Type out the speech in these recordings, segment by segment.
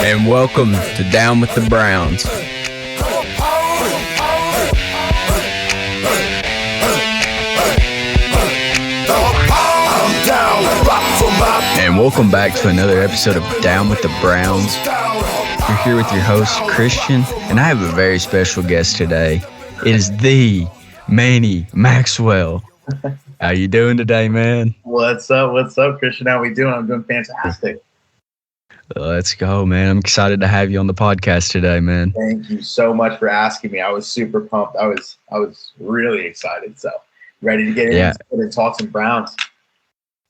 And welcome to Down with the Browns. And welcome back to another episode of Down with the Browns. You're here with your host, Christian, and I have a very special guest today. It is the Manny Maxwell. How you doing today, man? What's up, Christian? How we doing? I'm doing fantastic. Let's go, man. I'm excited to have you on the podcast today, man. Thank you so much for asking me. I was super pumped. I was really excited. So ready to get into it and talk some Browns.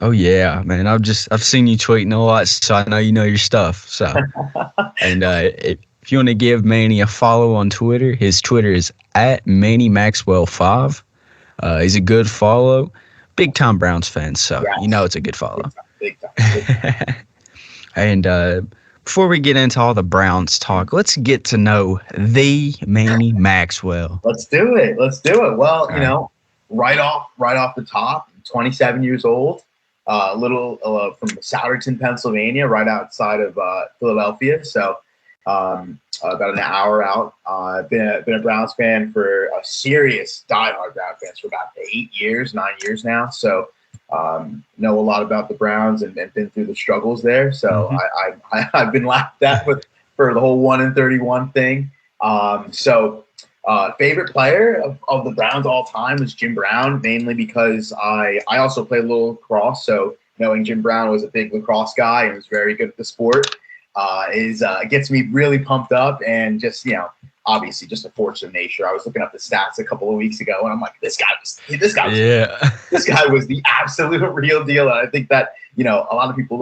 Oh yeah, man. I've seen you tweeting a lot, so I know you know your stuff. So, and if you want to give Manny a follow on Twitter, his Twitter is @MannyMaxwell5. He's a good follow. Big time Browns fan, so you know it's a good follow. Big time. And before we get into all the Browns talk, let's get to know the Manny Maxwell. Let's do it. Well, you know, right off the top, 27 years old. Little from Souderton, Pennsylvania, right outside of Philadelphia. So about an hour out. I've been a Browns fan for a serious diehard Browns fan for about 9 years now. So know a lot about the Browns and been through the struggles there. So I've been laughed at for the whole 1-31 thing. Favorite player of the Browns all time is Jim Brown, mainly because I also played a little lacrosse. So knowing Jim Brown was a big lacrosse guy and was very good at the sport gets me really pumped up, and just, you know, obviously just a force of nature. I was looking up the stats a couple of weeks ago, and I'm like, this guy was the absolute real deal. And I think that, you know, a lot of people,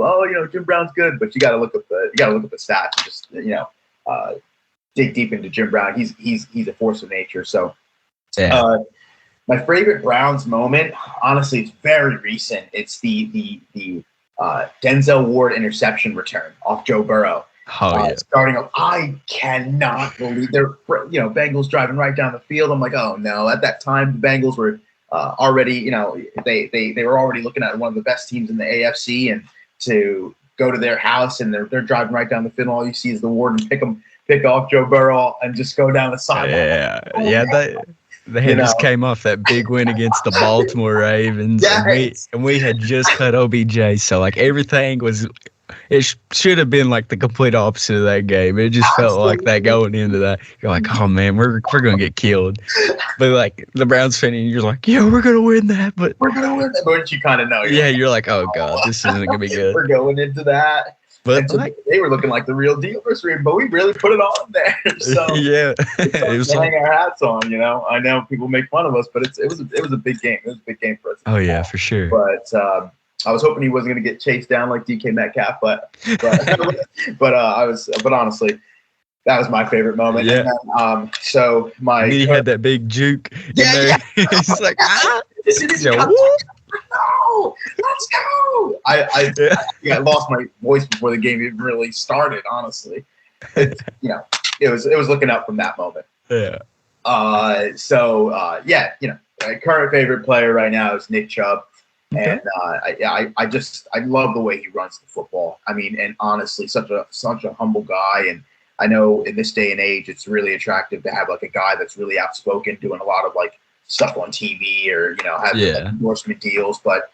Jim Brown's good, but you got to look up the stats and just, you know, dig deep into Jim Brown. He's a force of nature. So, my favorite Browns moment, honestly, it's very recent. It's the Denzel Ward interception return off Joe Burrow. Starting up, I cannot believe Bengals driving right down the field. I'm like, oh no! At that time, the Bengals were already, you know, they were already looking at one of the best teams in the AFC, and to go to their house and they're driving right down the field. And all you see is the Warden pick off Joe Burrow and just go down the sideline. They just came off that big win against the Baltimore Ravens, and we had just cut OBJ, so like everything was. It should have been like the complete opposite of that game. It just felt like that going into that. You're like, oh man, we're gonna get killed. But like the Browns fan, you're like, yeah, we're gonna win that. But But you kind of know. You're like, oh god, this isn't gonna be good. We're going into that. But they were looking like the real deal this week, but we really put it on there. So it was hang our hats on. You know, I know people make fun of us, but it was a big game. It was a big game for us. Oh yeah, for sure. But I was hoping he wasn't going to get chased down like DK Metcalf, but honestly, that was my favorut moment. Yeah. And then, he had that big juke in there. He's like, let's go! I lost my voice before the game even really started. Honestly, it was looking up from that moment. Yeah. My current favorite player right now is Nick Chubb. And I love the way he runs the football. I mean, and honestly, such a humble guy. And I know in this day and age, it's really attractive to have like a guy that's really outspoken, doing a lot of like stuff on TV or, you know, having like, endorsement deals. But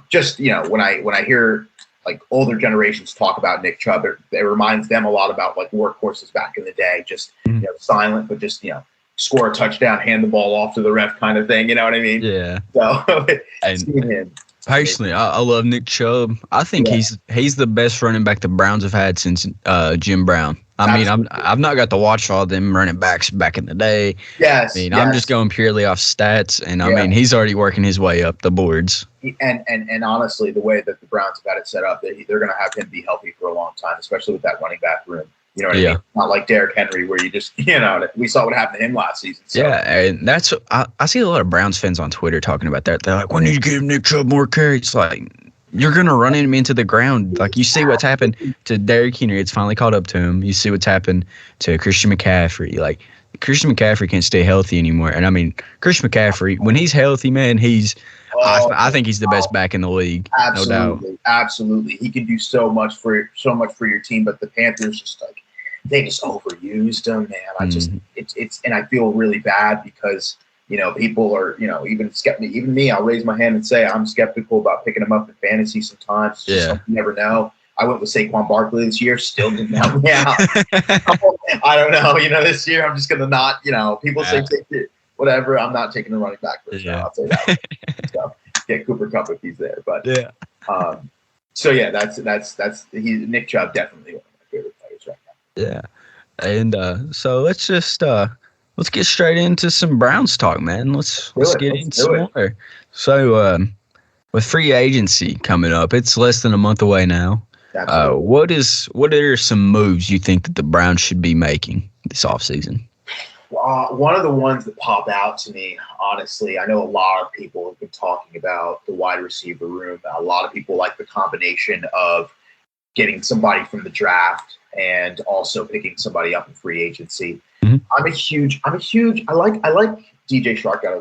just, you know, when I hear like older generations talk about Nick Chubb, it reminds them a lot about like workhorses back in the day, just you know, silent, but just, you know, score a touchdown, hand the ball off to the ref kind of thing. You know what I mean? Yeah. So seeing him. Personally, I love Nick Chubb. I think he's the best running back the Browns have had since Jim Brown. I mean, I've not got to watch all them running backs back in the day. Yes. I mean, I'm just going purely off stats, and I mean, he's already working his way up the boards. And honestly, the way that the Browns have got it set up, they're going to have him be healthy for a long time, especially with that running back room. You know what I mean? Not like Derrick Henry, where you just, you know, we saw what happened to him last season. So. Yeah, and that's I see a lot of Browns fans on Twitter talking about that. They're like, "When you give Nick Chubb more carries, like you're gonna run him into the ground." Like you see what's happened to Derrick Henry; it's finally caught up to him. You see what's happened to Christian McCaffrey. Like Christian McCaffrey can't stay healthy anymore. And I mean, Christian McCaffrey, when he's healthy, man, he's I think he's the best back in the league, no doubt. Absolutely. He can do so much for your team, but the Panthers just they just overused him, man. I just it's and I feel really bad because people are even skeptical. Even me, I'll raise my hand and say I'm skeptical about picking him up in fantasy sometimes. You never know. I went with Saquon Barkley this year, still didn't help me out. I don't know. This year I'm just gonna not. People say take it, whatever. I'm not taking the running back first. I'll say that. So get Cooper Kupp if he's there, but So that's Nick Chubb, definitely one of my favorite players right now. Yeah, and so let's get straight into some Browns talk, man. Let's get into some more. So with free agency coming up, it's less than a month away now. What are some moves you think that the Browns should be making this offseason? One of the ones that pop out to me, honestly, I know a lot of people have been talking about the wide receiver room. A lot of people like the combination of getting somebody from the draft and also picking somebody up in free agency. Mm-hmm. I like DJ Shark out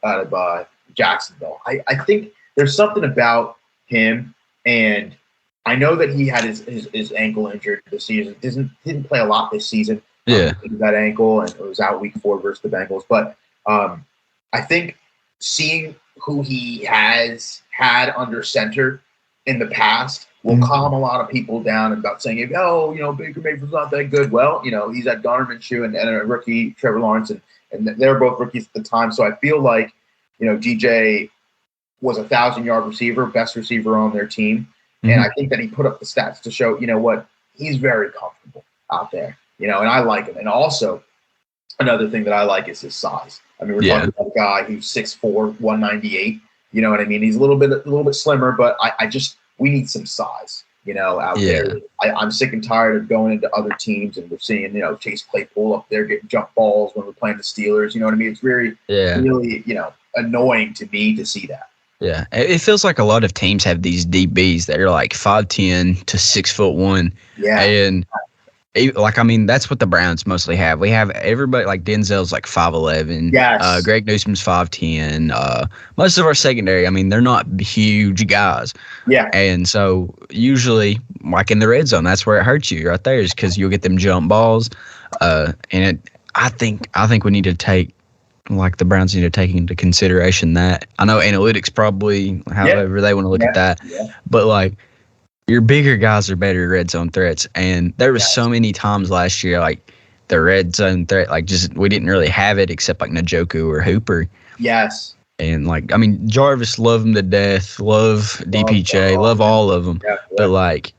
of Jacksonville. I think there's something about him, and I know that he had his ankle injured this season. Didn't play a lot this season. That ankle, and it was out week 4 versus the Bengals. But I think seeing who he has had under center in the past will calm a lot of people down about saying, Baker Mayfield's not that good. Well, he's at Garner Minshew and a rookie, Trevor Lawrence, and they're both rookies at the time. So I feel like, DJ was a 1,000-yard receiver, best receiver on their team. Mm-hmm. And I think that he put up the stats to show, he's very comfortable out there. And I like him. And also, another thing that I like is his size. I mean, we're talking about a guy who's 6'4", 198. You know what I mean? He's a little bit slimmer, but we need some size, out there. I'm sick and tired of going into other teams and we're seeing, Chase Claypool up there getting jump balls when we're playing the Steelers. You know what I mean? It's really, annoying to me to see that. Yeah, it feels like a lot of teams have these DBs that are like 5'10" to 6'1". Yeah, and that's what the Browns mostly have. We have everybody like Denzel's like 5'11". Yes. Greg Newsome's 5'10". Most of our secondary, they're not huge guys. Yeah. And so usually, like in the red zone, that's where it hurts you right there, is because you'll get them jump balls. And I think we need to take. Like the Browns need to take into consideration that. I know analytics probably, however they want to look at that, but like your bigger guys are better red zone threats. And there was so many times last year, like the red zone threat, like just we didn't really have it except like Njoku or Hooper. Yes. And like Jarvis, love him to death, love DPJ, love all of them, but like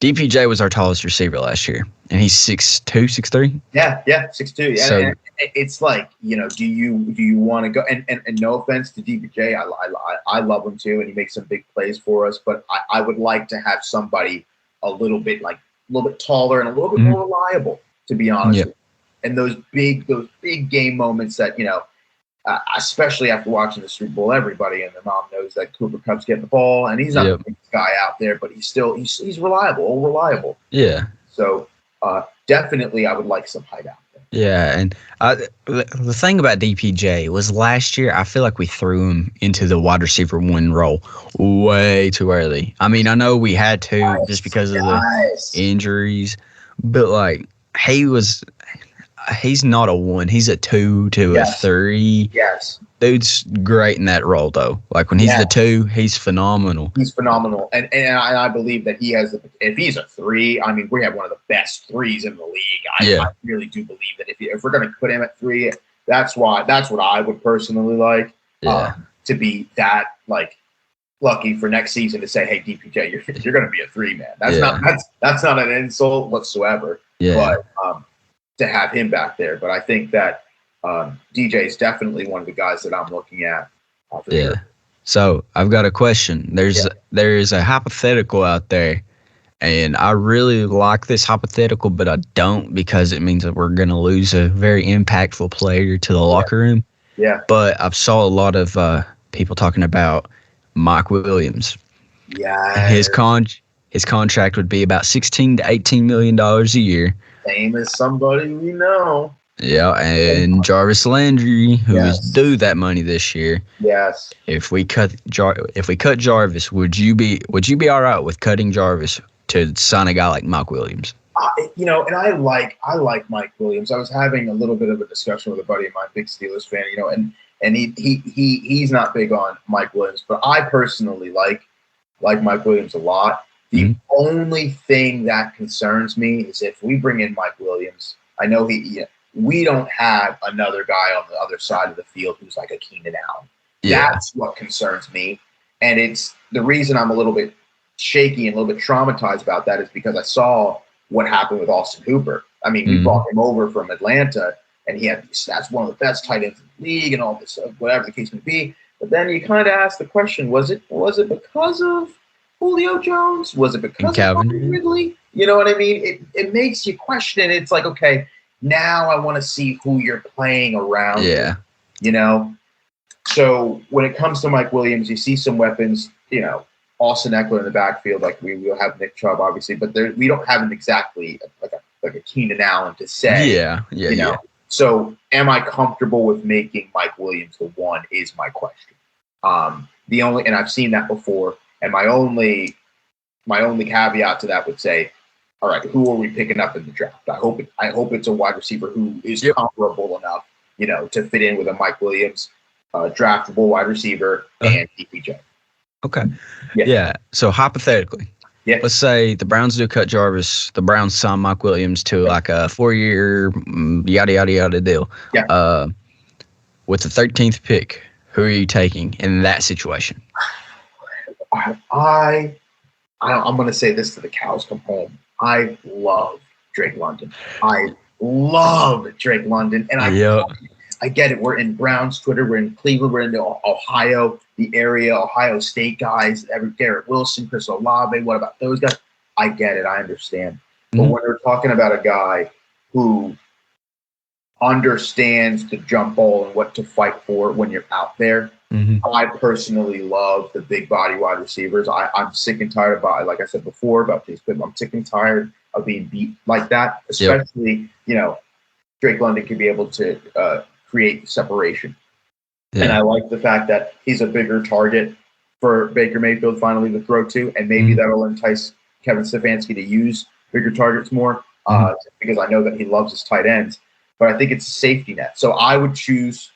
DPJ was our tallest receiver last year, and he's 6'2", 6'3". Yeah, 6'2". Yeah, so, it's like, do you want to go? And no offense to DPJ, I love him too, and he makes some big plays for us. But I would like to have somebody a little bit taller and a little bit more reliable, to be honest. With you. And those big game moments that especially after watching the Super Bowl, everybody and their mom knows that Cooper Kupp's getting the ball, and he's not the biggest guy out there, but he's reliable. Yeah. So definitely, I would like some height out there. Yeah, and the thing about DPJ was last year, I feel like we threw him into the wide receiver 1 role way too early. I know we had to just because of the injuries, but like he's not a 1. He's a 2 to a 3. Yes. Dude's great in that role, though. Like, when he's the 2, he's phenomenal. He's phenomenal. And I believe that he has if he's a 3, we have one of the best 3s in the league. I really do believe that if we're going to put him at 3, that's what I would personally like. To be that, lucky for next season to say, hey, DPJ, you're going to be a 3, man. That's not an insult whatsoever. Yeah. But to have him back there. But I think that DJ is definitely one of the guys that I'm looking at. Sure. So I've got a question. There's a hypothetical out there, and I really like this hypothetical, but I don't, because it means that we're going to lose a very impactful player to the locker room. Yeah. But I've saw a lot of people talking about Mike Williams. Yeah. His contract would be about $16 to $18 million a year. Same as somebody we know. Yeah, and Jarvis Landry, who is Yes. due that money this year. Yes. If we cut Jarvis, would you be all right with cutting Jarvis to sign a guy like Mike Williams? And I like Mike Williams. I was having a little bit of a discussion with a buddy of mine, big Steelers fan, and he's not big on Mike Williams, but I personally like Mike Williams a lot. The only thing that concerns me is if we bring in Mike Williams. I know we don't have another guy on the other side of the field who's like a Keenan Allen. Yeah. That's what concerns me, and it's the reason I'm a little bit shaky and a little bit traumatized about that is because I saw what happened with Austin Hooper. I mean, we brought him over from Atlanta, and he had these stats, one of the best tight ends in the league, and all this, whatever the case may be. But then you kind of ask the question: was it because of Julio Jones? Was it because of Calvin Ridley? You know what I mean? It makes you question it. It's like, okay, now I want to see who you're playing around. Yeah. So when it comes to Mike Williams, you see some weapons. Austin Eckler in the backfield, like we will have Nick Chubb, obviously, but we don't have him exactly like a Keenan Allen to say. Yeah. So am I comfortable with making Mike Williams the one is my question. And I've seen that before, and my only caveat to that would say, all right, who are we picking up in the draft? I hope it's a wide receiver who is comparable enough, to fit in with a Mike Williams, draftable wide receiver and DPJ. Okay. Yeah. So hypothetically, let's say the Browns do cut Jarvis. The Browns sign Mike Williams to like a 4-year yada yada yada deal. Yeah. With the 13th pick, who are you taking in that situation? I'm going to say this to the cows come home. I love Drake London. And I get it. We're in Browns Twitter. We're in Cleveland. We're in Ohio, the area, Ohio State guys. Garrett Wilson, Chris Olave. What about those guys? I get it. I understand. But when we're talking about a guy who understands the jump ball and what to fight for when you're out there, I personally love the big body wide receivers. I'm sick and tired about, like I said before, about these people. I'm sick and tired of being beat like that. Especially, Drake London can be able to create separation. Yeah. And I like the fact that he's a bigger target for Baker Mayfield finally to throw to, and maybe that'll entice Kevin Stefanski to use bigger targets more because I know that he loves his tight ends. But I think it's a safety net. So I would choose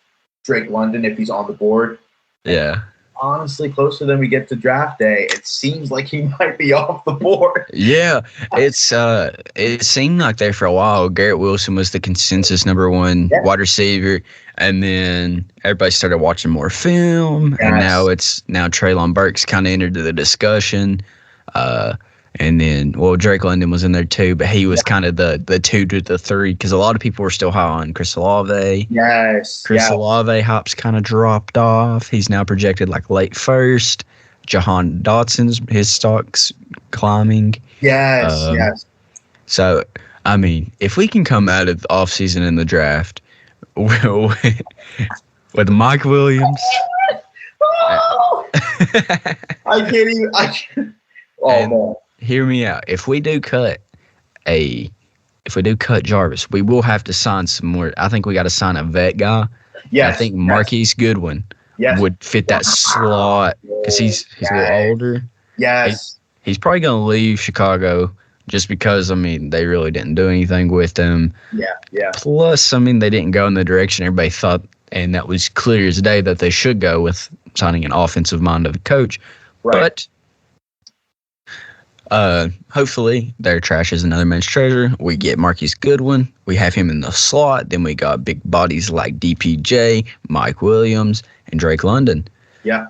Drake London if he's on the board. Yeah. Honestly, closer than we get to draft day, it seems like he might be off the board. Yeah, it seemed like there for a while. Garrett Wilson was the consensus number one wide receiver, and then everybody started watching more film, and now Treylon Burks kind of entered the discussion. And then, Drake London was in there too, but he was kind of the 2 to the 3 because a lot of people were still high on Chris Olave. Chris Olave hops kind of dropped off. He's now projected like late first. Jahan Dotson's his stock's climbing. Yes. So, I mean, if we can come out of the offseason in the draft with Mike Williams. I can't even. Man. Hear me out. If we do cut Jarvis, we will have to sign some more. I think we got to sign a vet guy. Yeah, I think Marquise Goodwin would fit that slot because he's a little older. Yes, he's probably going to leave Chicago just because they really didn't do anything with him. Yeah. Plus, they didn't go in the direction everybody thought, and that was clear as day that they should go with signing an offensive-minded coach. Right. But hopefully their trash is another man's treasure. We get Marquise Goodwin. We have him in the slot. Then we got big bodies like DPJ, Mike Williams, and Drake London. Yeah.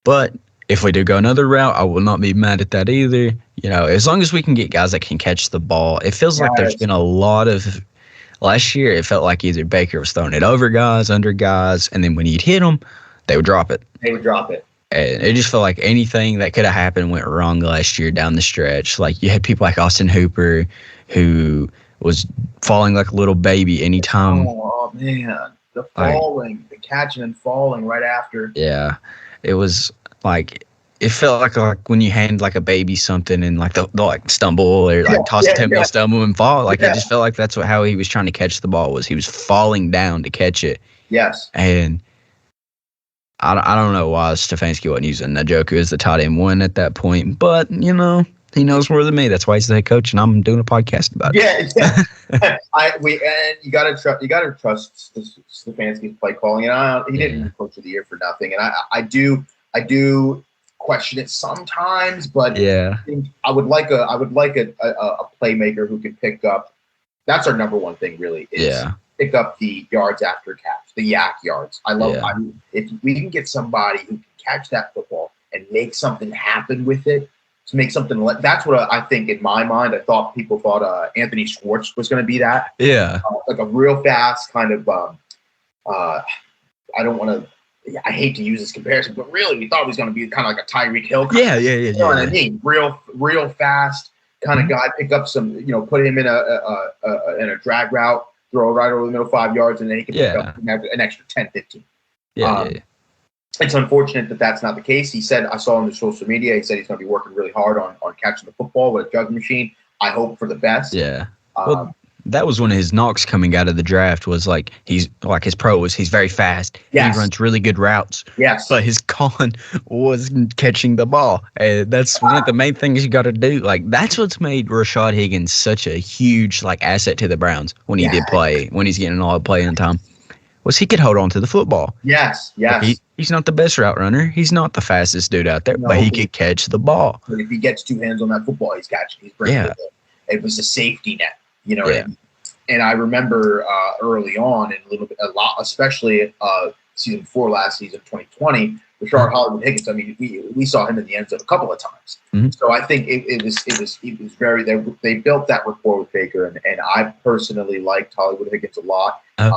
But if we do go another route, I will not be mad at that either. As long as we can get guys that can catch the ball. It feels like there's been a lot of – last year it felt like either Baker was throwing it over guys, under guys, and then when he'd hit them, they would drop it. And it just felt like anything that could have happened went wrong last year down the stretch. Like you had people like Austin Hooper who was falling like a little baby anytime. Oh, man. The catching and falling right after. Yeah. It was like it felt like when you hand like a baby something and like they'll like stumble or like toss it to him, they'll stumble and fall. Like it just felt like that's how he was trying to catch the ball, was he was falling down to catch it. Yes. And I don't know why Stefanski wasn't using Njoku as the tight end one at that point, but he knows more than me. That's why he's the head coach, and I'm doing a podcast about it. Yeah. And you gotta trust Stefanski's play calling, and he didn't win Coach of the Year for nothing. And I do question it sometimes, but I think I would like a playmaker who can pick up. That's our number one thing, really. Is pick up the yards after catch, the yak yards. I love. If we can get somebody who can catch that football and make something happen with it, to make something like that's what I think in my mind. People thought Anthony Schwartz was going to be that. Yeah, like a real fast kind of. I don't want to. I hate to use this comparison, but really, we thought he was going to be kind of like a Tyreek Hill. You know what I mean? Real fast kind of guy. Pick up some, put him in a drag route, throw it right over the middle 5 yards, and then he can pick up an extra 10, 15. It's unfortunate that that's not the case. He said, I saw on the social media, he said he's going to be working really hard on catching the football with a jug machine. I hope for the best. Yeah. That was one of his knocks coming out of the draft, was like he's very fast. Yes. He runs really good routes. Yes. But his con was catching the ball. And that's one of the main things you got to do. Like that's what's made Rashad Higgins such a huge asset to the Browns when he did play, when he's getting all the playing time, was he could hold on to the football. Yes. He's not the best route runner. He's not the fastest dude out there, but he could catch the ball. But if he gets two hands on that football, he's catching. He's bringing it. It was a safety net. What I mean? And I remember early on, and a lot, especially season before last season, 2020, Rashard Hollywood Higgins. I mean, we saw him in the end zone a couple of times. Mm-hmm. So I think it was very. They built that rapport with Baker, and I personally liked Hollywood Higgins a lot. I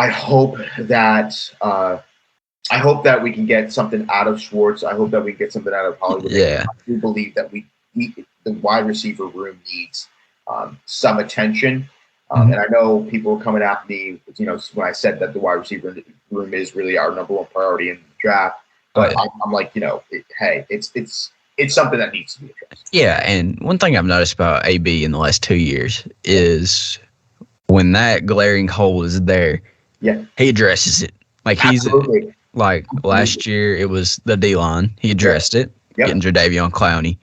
hope that we can get something out of Schwartz. I hope that we can get something out of Hollywood. Yeah. I do believe that the wide receiver room needs some attention. And I know people are coming at me, when I said that the wide receiver room is really our number one priority in the draft. But I'm like, it's something that needs to be addressed. Yeah, and one thing I've noticed about AB in the last 2 years is when that glaring hole is there, he addresses it. Like Absolutely. Last year, it was the D-line. He addressed it, getting Jadeveon Clowney.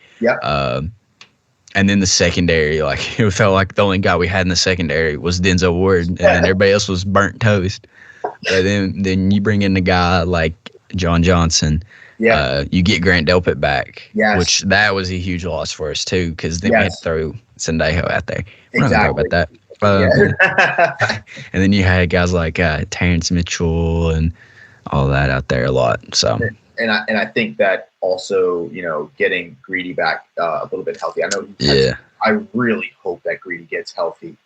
And then the secondary, it felt like the only guy we had in the secondary was Denzel Ward, and then everybody else was burnt toast. But then you bring in a guy like John Johnson. You get Grant Delpit back, which that was a huge loss for us too, because then we had to throw Sendejo out there. We're not going to talk about that. And then you had guys like Terrence Mitchell and all that out there a lot. So. And I think that also, getting Greedy back a little bit healthy. I know. I really hope that Greedy gets healthy.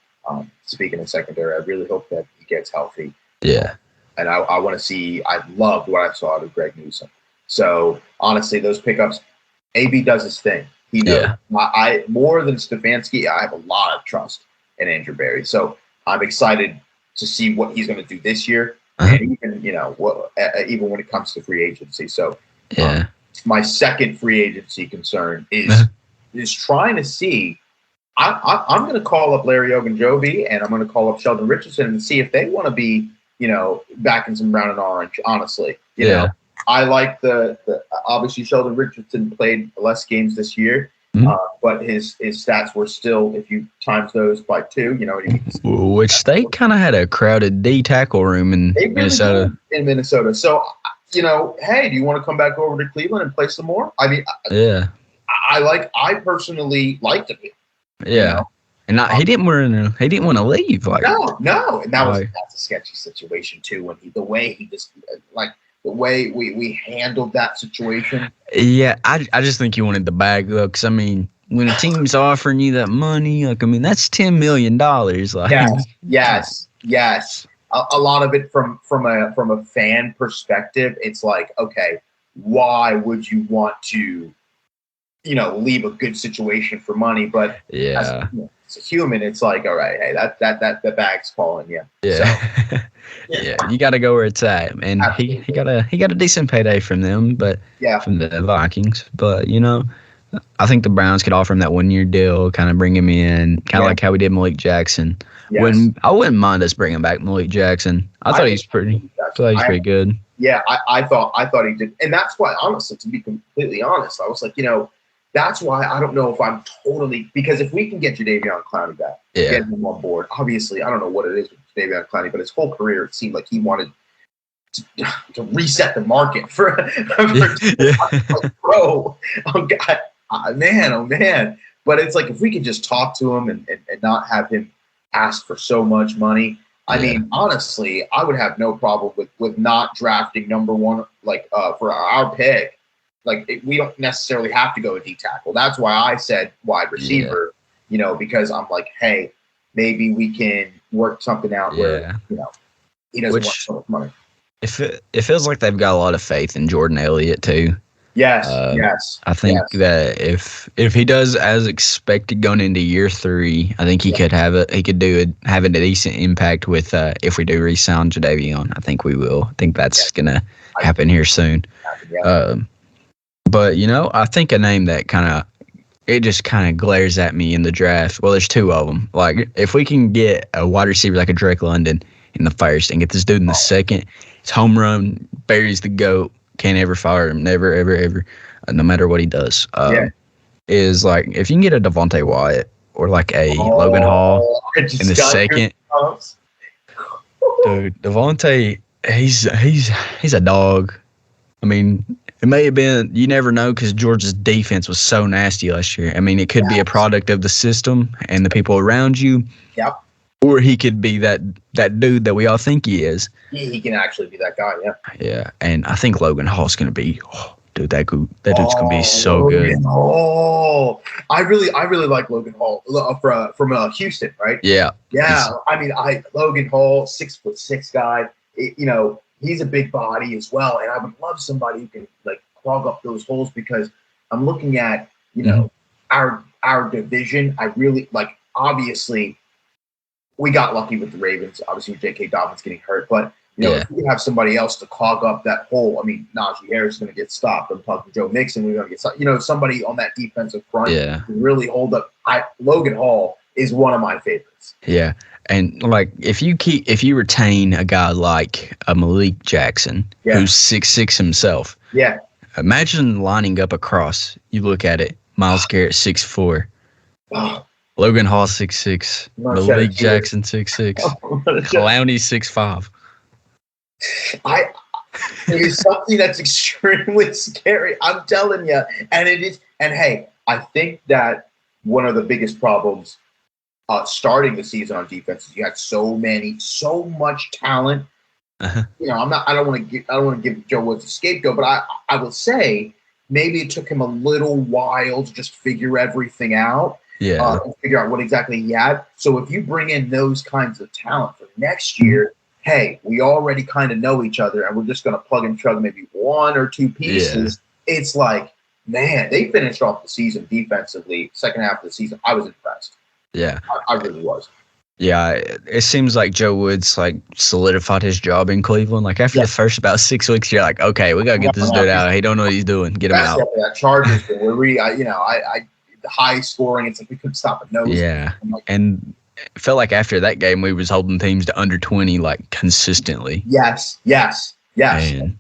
Speaking of secondary, I really hope that he gets healthy. Yeah. And I want to see. I loved what I saw out of Greg Newsome. So honestly, those pickups, AB does his thing. He knows. I more than Stefanski, I have a lot of trust in Andrew Berry. So I'm excited to see what he's going to do this year. And even even when it comes to free agency. So my second free agency concern is trying to see. I'm going to call up Larry Ogunjobi and I'm going to call up Sheldon Richardson and see if they want to be back in some brown and orange. Honestly, I like the obviously Sheldon Richardson played less games this year. But his stats were still, if you times those by 2, which they kind of had a crowded D tackle room in Minnesota. So, hey, do you want to come back over to Cleveland and play some more? I mean, I personally liked him. Yeah, and he didn't want to leave. No, and that's a sketchy situation too. When the way we handled that situation. Yeah, I just think he wanted the bag, though, because, I mean, when a team's offering you that money, that's $10 million. Yes. A lot of it from a fan perspective, it's like, okay, why would you want to, leave a good situation for money? But as a human, it's like, all right, hey, that the bag's calling you. Yeah. So, Yeah, you got to go where it's at, and he got a decent payday from them, but yeah, from the Vikings. But I think the Browns could offer him that 1 year deal, kind of bring him in, kind of like how we did Malik Jackson. yes. I wouldn't mind us bringing back Malik Jackson. I thought he's pretty good. Yeah, I thought he did, and that's why, honestly, to be completely honest, I was like, that's why I don't know if I'm totally, because if we can get Jadeveon Clowney back, get him on board. Obviously, I don't know what it is with Jadeveon Clowney, but his whole career it seemed like he wanted to reset the market for like, bro. Oh God, oh man. But it's like if we could just talk to him and not have him ask for so much money. I mean, honestly, I would have no problem with not drafting number one, for our pick. Like, we don't necessarily have to go a D tackle. That's why I said wide receiver, because I'm like, hey, maybe we can work something out where, he doesn't want so much money. It feels like they've got a lot of faith in Jordan Elliott too. Yes. I think that if he does as expected going into year 3, I think he could have a decent impact with if we do re-sign Jadeveon. I think we will. I think that's gonna happen here soon. But I think a name that just kind of glares at me in the draft. Well, there's 2 of them. Like, if we can get a wide receiver like a Drake London in the first and get this dude in the second, it's home run, buries the GOAT, can't ever fire him, never, ever, ever, no matter what he does. Is like if you can get a Devontae Wyatt or like a Logan Hall in the second. Dude, Devontae, he's a dog. I mean, it may have been, you never know, because Georgia's defense was so nasty last year. I mean, it could be a product of the system and the people around you. Yep. Or he could be that dude that we all think he is. He can actually be that guy, yeah. Yeah, and I think Logan Hall's going to be, dude, that dude's going to be so Logan good. Hall. I really like Logan Hall from Houston, right? Yeah. Yeah, I mean, Logan Hall, 6'6" guy, he's a big body as well, and I would love somebody who can like clog up those holes, because I'm looking at our division. I really like. Obviously, we got lucky with the Ravens. Obviously, J.K. Dobbins getting hurt, but if we have somebody else to clog up that hole, I mean, Najee Harris is going to get stopped. I'm talking Joe Mixon. We're going to get stopped. Somebody on that defensive front can really hold up. Logan Hall is one of my favorites. Yeah. And like if you retain a guy like a Malik Jackson, who's 6'6" himself, imagine lining up across. You look at it, Myles Garrett 6'4", Logan Hall 6'6", Malik Jackson 6'6", Clowney 6'5". It is something that's extremely scary. I'm telling you, and it is. And hey, I think that one of the biggest problems starting the season on defense is you had so much talent. I don't want to give Joe Woods a scapegoat, but I will say maybe it took him a little while to just figure everything out. And figure out what exactly he had. So if you bring in those kinds of talent for next year, hey, we already kind of know each other, and we're just going to plug and chug maybe 1 or 2 pieces. It's like, man, they finished off the season defensively. Second half of the season, I was impressed. Yeah, I really was. Yeah, it seems like Joe Woods like solidified his job in Cleveland. Like after the first about 6 weeks, you're like, okay, we gotta get this dude out. He don't know what he's doing. Get him out. That Chargers thing where the high scoring. It's like we couldn't stop a nose. Yeah, and it felt like after that game, we was holding teams to under 20 like consistently. Yes. And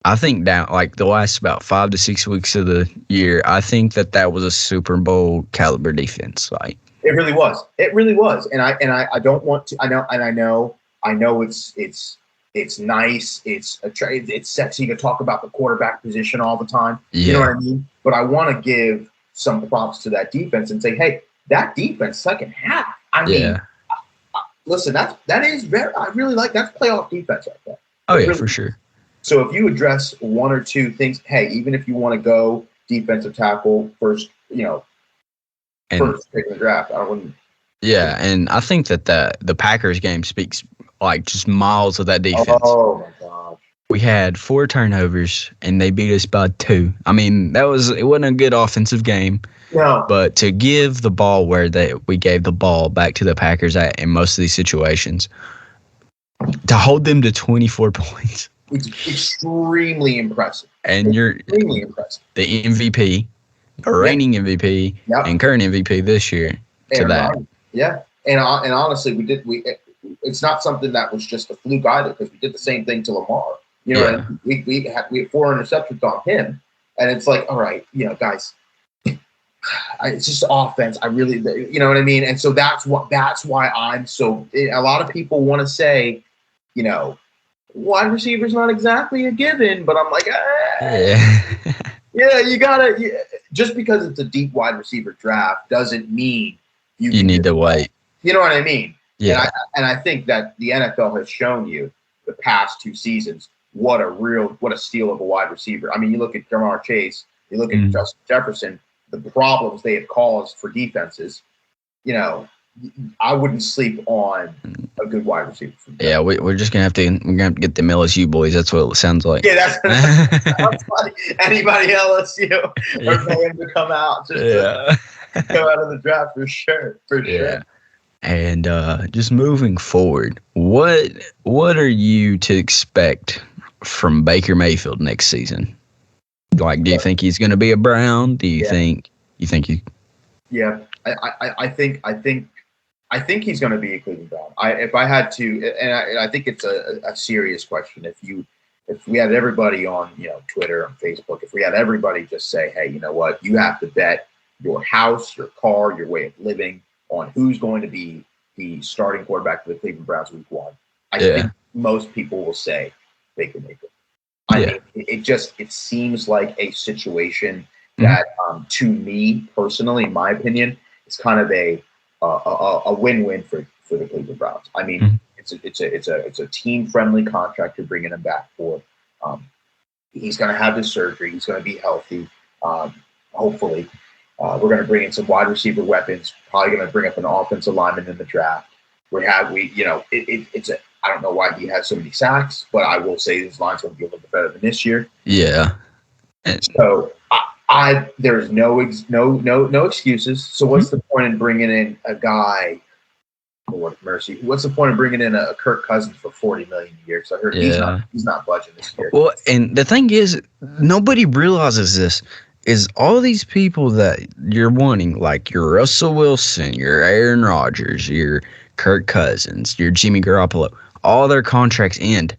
I think down like the last about 5 to 6 weeks of the year, I think that was a Super Bowl caliber defense. Like it really was. And I don't want to. I know it's nice. It's sexy to talk about the quarterback position all the time. You know what I mean? But I want to give some props to that defense and say, hey, that defense second half. I mean, listen, that is very. I really like that's playoff defense right there. Oh yeah, for sure. So if you address 1 or 2 things, hey, even if you want to go defensive tackle first, first pick in the draft, I wouldn't. Yeah, and I think that the Packers game speaks like just miles of that defense. Oh my gosh. We had 4 turnovers, and they beat us by 2. I mean, it wasn't a good offensive game. No. But to give the ball where we gave the ball back to the Packers in most of these situations, to hold them to 24 points. It's extremely impressive. And you're extremely impressive. The MVP, reigning MVP, and current MVP this year to that. Yeah. And honestly, it's not something that was just a fluke either, because we did the same thing to Lamar. You know, we had 4 interceptions on him, and it's like, all right, guys, it's just offense. I really, you know what I mean? And so that's why I'm so. A lot of people want to say, wide receiver's not exactly a given, but I'm like, yeah, you gotta. Just because it's a deep wide receiver draft doesn't mean you need to wait. You know what I mean? Yeah. And I think that the NFL has shown you the past 2 seasons what a steal of a wide receiver. I mean, you look at Jamar Chase, you look at Justin Jefferson, the problems they have caused for defenses. I wouldn't sleep on a good wide receiver. Yeah, we're just gonna have to get the LSU boys. That's what it sounds like. Yeah, that's what it sounds like. Anybody LSU or pay them to come out just to go out of the draft for sure. Yeah. And just moving forward, what are you to expect from Baker Mayfield next season? Like, do you think he's going to be a Brown? Do you think he? Yeah, I think he's going to be a Cleveland Brown. If I had to, and I think it's a serious question. If we had everybody on Twitter and Facebook, if we had everybody just say, hey, you know what, you have to bet your house, your car, your way of living on who's going to be the starting quarterback for the Cleveland Browns week 1. I think most people will say Baker Mayfield. I mean, it seems like a situation that, to me personally, in my opinion, is kind of a win-win for the Cleveland Browns. I mean, it's a team-friendly contract you're bringing him back for. He's going to have his surgery. He's going to be healthy. Hopefully, we're going to bring in some wide receiver weapons. Probably going to bring up an offensive lineman in the draft. I don't know why he has so many sacks, but I will say his line's going to be a little bit better than this year. Yeah. So there's no excuses. So what's the point in bringing in a guy? Lord mercy. What's the point of bringing in a Kirk Cousins for $40 million a year? So I heard he's not budging this year. Well, and the thing is, nobody realizes this. Is all these people that you're wanting, like your Russell Wilson, your Aaron Rodgers, your Kirk Cousins, your Jimmy Garoppolo, all their contracts end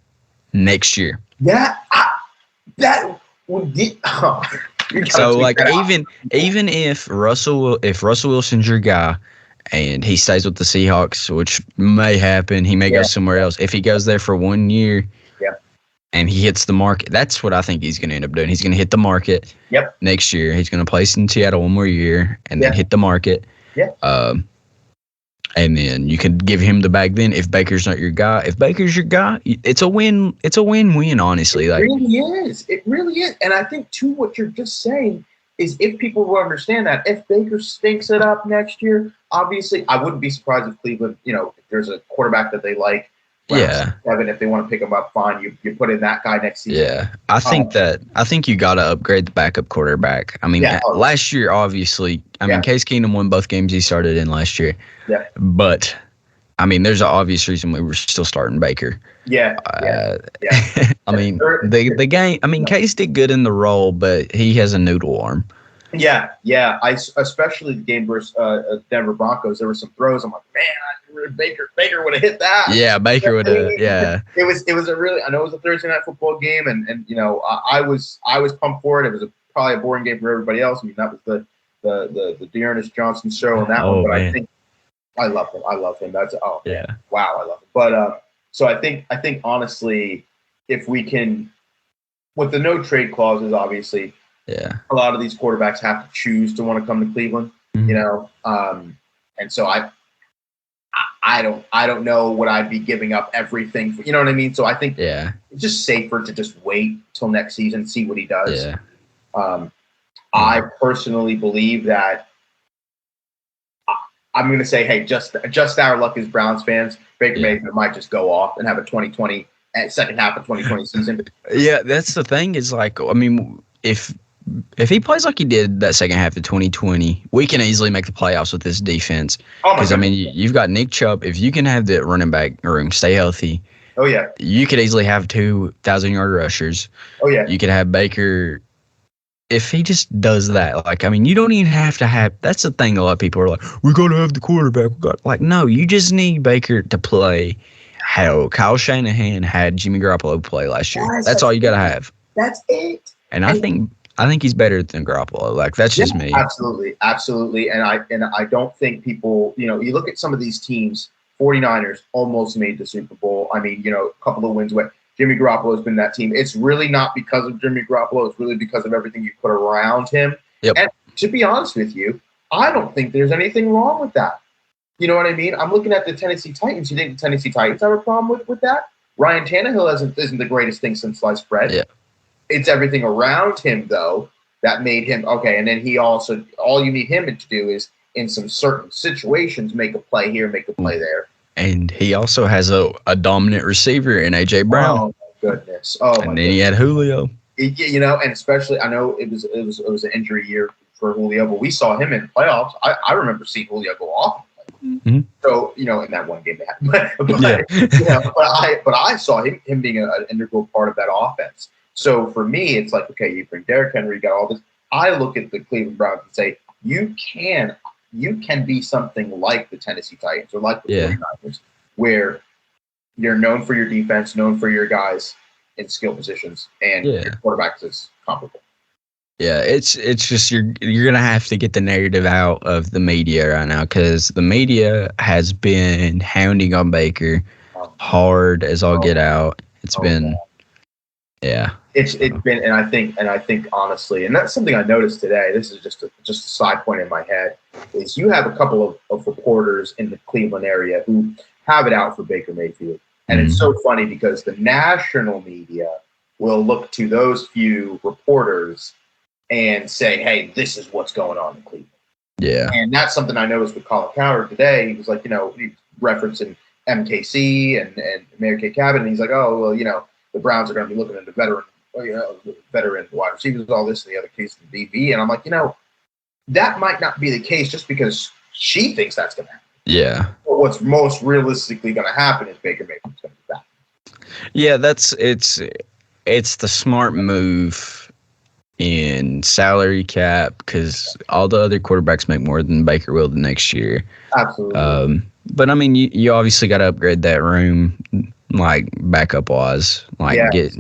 next year. Yeah, that would be. So, like, even if Russell Wilson's your guy, and he stays with the Seahawks, which may happen, he may go somewhere else. If he goes there for 1 year. And he hits the market. That's what I think he's going to end up doing. He's going to hit the market next year. He's going to play in Seattle 1 more year and then hit the market. Yeah. And then you can give him the bag then if Baker's not your guy. If Baker's your guy, it's a win. It's a win-win, honestly. It really is. It really is. And I think, too, what you're just saying is if people will understand that, if Baker stinks it up next year, obviously I wouldn't be surprised if Cleveland, if there's a quarterback that they like, Kevin, if they want to pick him up, fine. You put in that guy next season. Yeah, I think you got to upgrade the backup quarterback. I mean, last year, obviously, Case Keenum won both games he started in last year. Yeah, but I mean, there's an obvious reason we were still starting Baker. Yeah. I mean, the game. I mean, Case did good in the role, but he has a noodle arm. Yeah. Especially the game versus Denver Broncos. There were some throws. I'm like, man, Baker would have hit that. Yeah, Baker would have. Yeah. It was a really. I know it was a Thursday night football game, and I was pumped for it. It was probably a boring game for everybody else. I mean, that was the Dearness Johnson show on that one. But man. I think I love him. That's wow, I love him. But so I think honestly, if we can, with the no trade clauses, obviously. Yeah, a lot of these quarterbacks have to choose to want to come to Cleveland, and so I don't know what I'd be giving up everything for, you know what I mean? So I think it's just safer to just wait till next season, see what he does. Yeah. I personally believe that I'm going to say, hey, just our luck as Browns fans, Baker Mayfield might just go off and have a 2020 second half of 2020 season. Yeah, that's the thing. Is like, I mean, if he plays like he did that second half of 2020, we can easily make the playoffs with this defense. Because I mean, you've got Nick Chubb. If you can have the running back room stay healthy, you could easily have 2,000-yard rushers. You could have Baker. If he just does that, like, I mean, you don't even have to have. That's the thing. A lot of people are like, "We got to have the quarterback." No, you just need Baker to play how Kyle Shanahan had Jimmy Garoppolo play last year. That's all you got to have. That's it. And I think he's better than Garoppolo. Like, that's just me. Absolutely. And I don't think people. You look at some of these teams. 49ers almost made the Super Bowl. I mean, a couple of wins away. Jimmy Garoppolo has been that team. It's really not because of Jimmy Garoppolo. It's really because of everything you put around him. Yep. And to be honest with you, I don't think there's anything wrong with that. You know what I mean? I'm looking at the Tennessee Titans. You think the Tennessee Titans have a problem with that? Ryan Tannehill isn't the greatest thing since sliced bread. Yeah. It's everything around him, though, that made him okay. And then he also, all you need him to do is, in some certain situations, make a play here, make a play there. And he also has a dominant receiver in A.J. Brown. Oh, my goodness. Oh, and then he had Julio. And especially, I know it was an injury year for Julio, but we saw him in playoffs. I remember seeing Julio go off. Mm-hmm. So, in that one game they had. But I saw him being an integral part of that offense. So for me, it's like, okay, you bring Derrick Henry, you got all this. I look at the Cleveland Browns and say, you can be something like the Tennessee Titans or like the 49ers, where you're known for your defense, known for your guys in skill positions, and your quarterback is comparable. Yeah, it's just you're gonna have to get the narrative out of the media right now, because the media has been hounding on Baker hard as all get out. It's been. It's been, and I think honestly, and that's something I noticed today. This is just a side point in my head. Is you have a couple of reporters in the Cleveland area who have it out for Baker Mayfield, and it's so funny because the national media will look to those few reporters and say, "Hey, this is what's going on in Cleveland." Yeah, and that's something I noticed with Colin Cowherd today. He was like, he was referencing MKC and Mary Kay Cabot, and he's like, "Oh, well, the Browns are going to be looking at the veteran wide receivers, all this and the other case in DB." And I'm like, that might not be the case just because she thinks that's going to happen. Yeah. But what's most realistically going to happen is Baker Mayfield's going to be back. Yeah, it's the smart move in salary cap, because all the other quarterbacks make more than Baker will the next year. Absolutely. But I mean, you obviously got to upgrade that room. Like backup wise,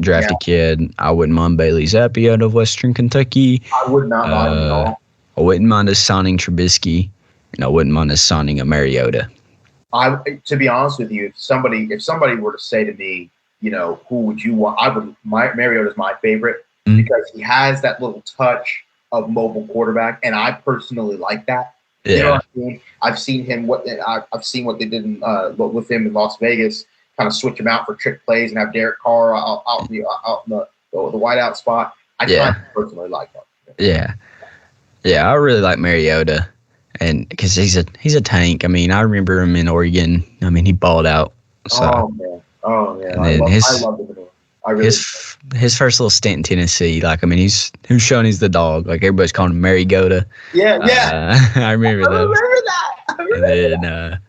draft a kid. I wouldn't mind Bailey Zappi out of Western Kentucky. I would not mind him at all. I wouldn't mind us signing Trubisky, and I wouldn't mind us signing a Mariota. To be honest with you, if somebody were to say to me, who would you want? Mariota's my favorite because he has that little touch of mobile quarterback, and I personally like that. Yeah. You know what I mean? I've seen him. I've seen what they did with him in Las Vegas. Kind of switch him out for trick plays and have Derek Carr out in the wideout spot. I kind of personally like that. Yeah, I really like Mariota, and because he's a tank. I mean, I remember him in Oregon. I mean, he balled out. So. Oh man! And I love him. I really his first little stint in Tennessee. Like, I mean, he's shown he's the dog. Like, everybody's calling him Mariota. Yeah. I remember that. And then.